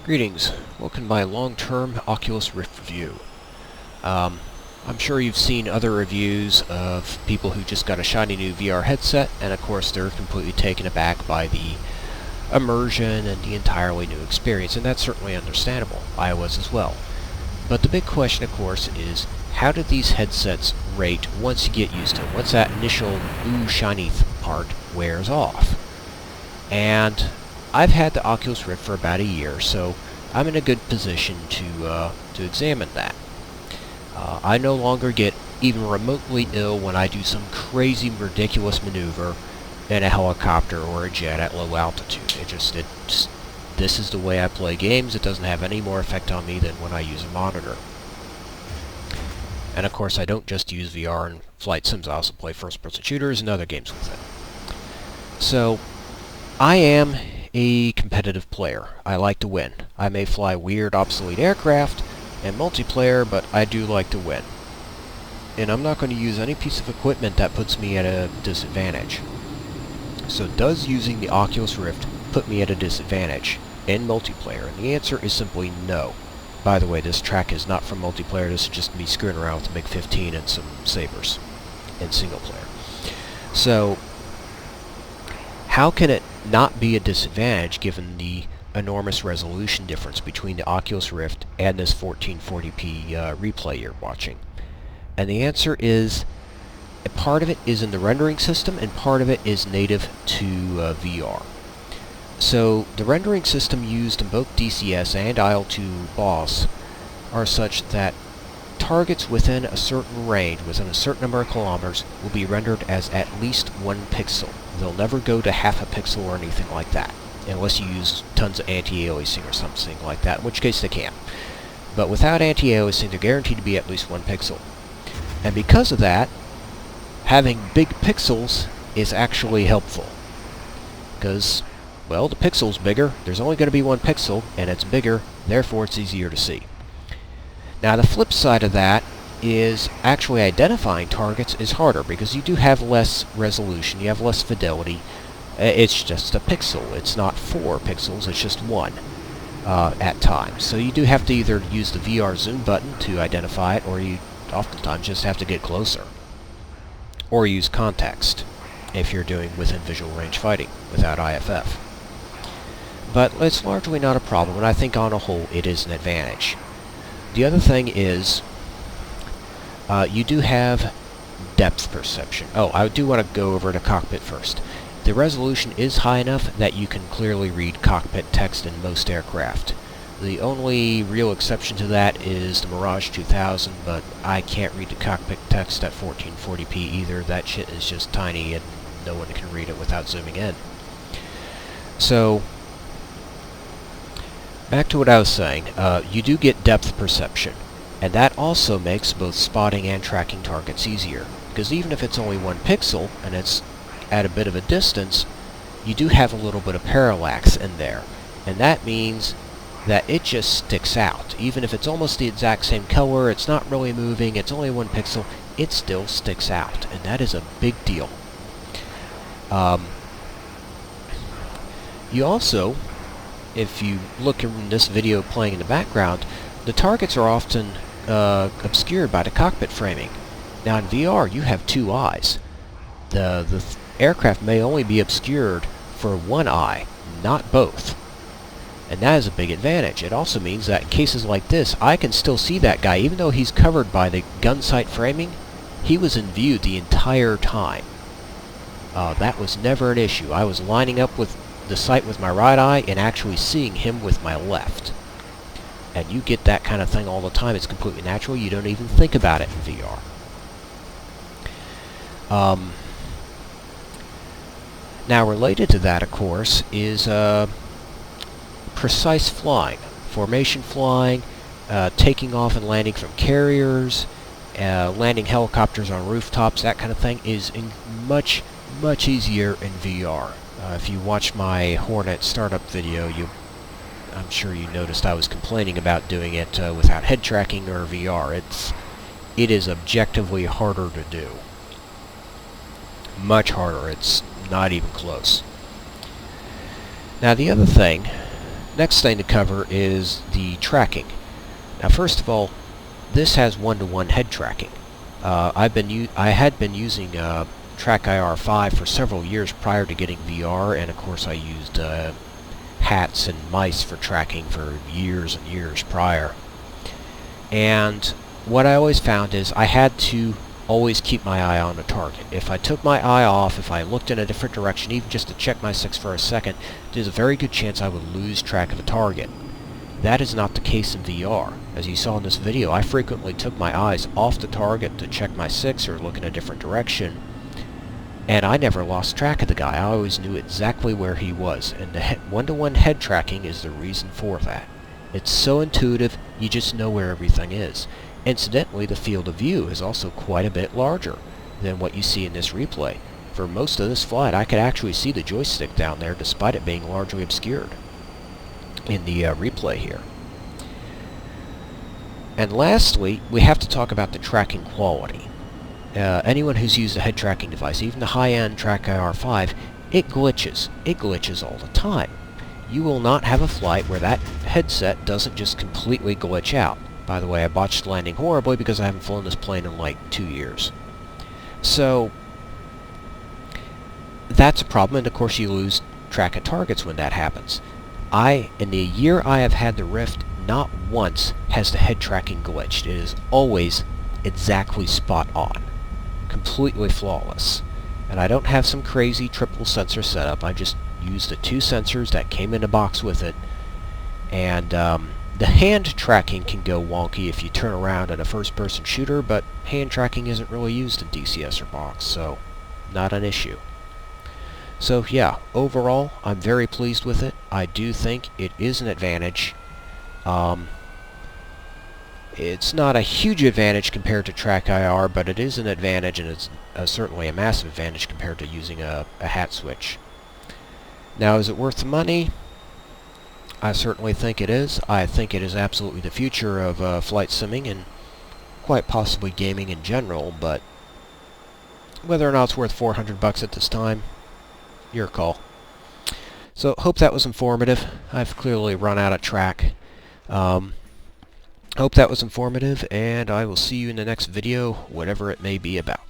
Greetings. Welcome to my long-term Oculus Rift review. I'm sure you've seen other reviews of people who just got a shiny new VR headset, and of course they're completely taken aback by the immersion and the entirely new experience, and that's certainly understandable. I was as well. But the big question, of course, is how do these headsets rate once you get used to them? Once that initial ooh shiny part wears off? And I've had the Oculus Rift for about a year, so I'm in a good position to examine that. I no longer get even remotely ill when I do some crazy, ridiculous maneuver in a helicopter or a jet at low altitude. This is the way I play games. It doesn't have any more effect on me than when I use a monitor. And of course, I don't just use VR and flight sims. I also play first-person shooters and other games with it. So, I am a competitive player. I like to win. I may fly weird, obsolete aircraft and multiplayer, but I do like to win. And I'm not going to use any piece of equipment that puts me at a disadvantage. So does using the Oculus Rift put me at a disadvantage in multiplayer? And the answer is simply no. By the way, this track is not from multiplayer. This is just me screwing around with the MiG-15 and some sabers in single player. So how can it not be a disadvantage given the enormous resolution difference between the Oculus Rift and this 1440p replay you're watching? And the answer is, a part of it is in the rendering system and part of it is native to VR. So the rendering system used in both DCS and IL-2 BOSS are such that targets within a certain range, within a certain number of kilometers, will be rendered as at least 1 pixel. They'll never go to half a pixel or anything like that, unless you use tons of anti-aliasing or something like that, in which case they can. But without anti-aliasing, they're guaranteed to be at least 1 pixel. And because of that, having big pixels is actually helpful. Because, well, the pixel's bigger, there's only going to be 1 pixel, and it's bigger, therefore it's easier to see. Now the flip side of that is actually identifying targets is harder, because you do have less resolution, you have less fidelity. It's just a pixel. It's not 4 pixels, it's just 1 at times. So you do have to either use the VR zoom button to identify it, or you oftentimes just have to get closer. Or use context if you're doing within visual range fighting without IFF. But it's largely not a problem, and I think on a whole it is an advantage. The other thing is, you do have depth perception. Oh, I do want to go over to cockpit first. The resolution is high enough that you can clearly read cockpit text in most aircraft. The only real exception to that is the Mirage 2000, but I can't read the cockpit text at 1440p either. That shit is just tiny and no one can read it without zooming in. So, back to what I was saying, you do get depth perception, and that also makes both spotting and tracking targets easier, because even if it's only 1 pixel and it's at a bit of a distance, you do have a little bit of parallax in there, and that means that it just sticks out. Even if it's almost the exact same color, it's not really moving, it's only 1 pixel, it still sticks out, and that is a big deal. You also, if you look in this video playing in the background, the targets are often obscured by the cockpit framing. Now in VR, you have 2 eyes. The aircraft may only be obscured for 1 eye, not both. And that is a big advantage. It also means that in cases like this, I can still see that guy, even though he's covered by the gun sight framing. He was in view the entire time. That was never an issue. I was lining up with the sight with my right eye and actually seeing him with my left. And you get that kind of thing all the time. It's completely natural. You don't even think about it in VR. Now related to that, of course, is precise flying. Formation flying, taking off and landing from carriers, landing helicopters on rooftops, that kind of thing is much easier in VR. If you watch my Hornet startup video, I'm sure you noticed I was complaining about doing it without head tracking or VR. It is objectively harder to do. Much harder. It's not even close. Now the other thing next thing to cover is the tracking. Now, first of all, this has one-to-one head tracking. I had been using TrackIR 5 for several years prior to getting VR, and of course I used hats and mice for tracking for years and years prior. And what I always found is I had to always keep my eye on a target. If I took my eye off, if I looked in a different direction, even just to check my 6 for a second, there's a very good chance I would lose track of the target. That is not the case in VR. As you saw in this video, I frequently took my eyes off the target to check my 6 or look in a different direction, and I never lost track of the guy. I always knew exactly where he was, and the one-to-one head tracking is the reason for that. It's so intuitive, you just know where everything is. Incidentally, the field of view is also quite a bit larger than what you see in this replay. For most of this flight, I could actually see the joystick down there despite it being largely obscured in the replay here. And lastly, we have to talk about the tracking quality. Anyone who's used a head tracking device, even the high-end TrackIR 5, it glitches. It glitches all the time. You will not have a flight where that headset doesn't just completely glitch out. By the way, I botched landing horribly because I haven't flown this plane in like 2 years. So, that's a problem, and of course you lose track of targets when that happens. In the year I have had the Rift, not once has the head tracking glitched. It is always exactly spot on. Completely flawless. And I don't have some crazy triple sensor setup. I just used the 2 sensors that came in a box with it. And the hand tracking can go wonky if you turn around in a first-person shooter, but hand tracking isn't really used in DCS or box, so not an issue. So yeah, overall, I'm very pleased with it. I do think it is an advantage. It's not a huge advantage compared to TrackIR, but it is an advantage, and it's certainly a massive advantage compared to using a hat switch. Now, is it worth the money? I certainly think it is. I think it is absolutely the future of flight simming and quite possibly gaming in general, but whether or not it's worth $400 at this time, your call. So, hope that was informative. I've clearly run out of track. Hope that was informative, and I will see you in the next video, whatever it may be about.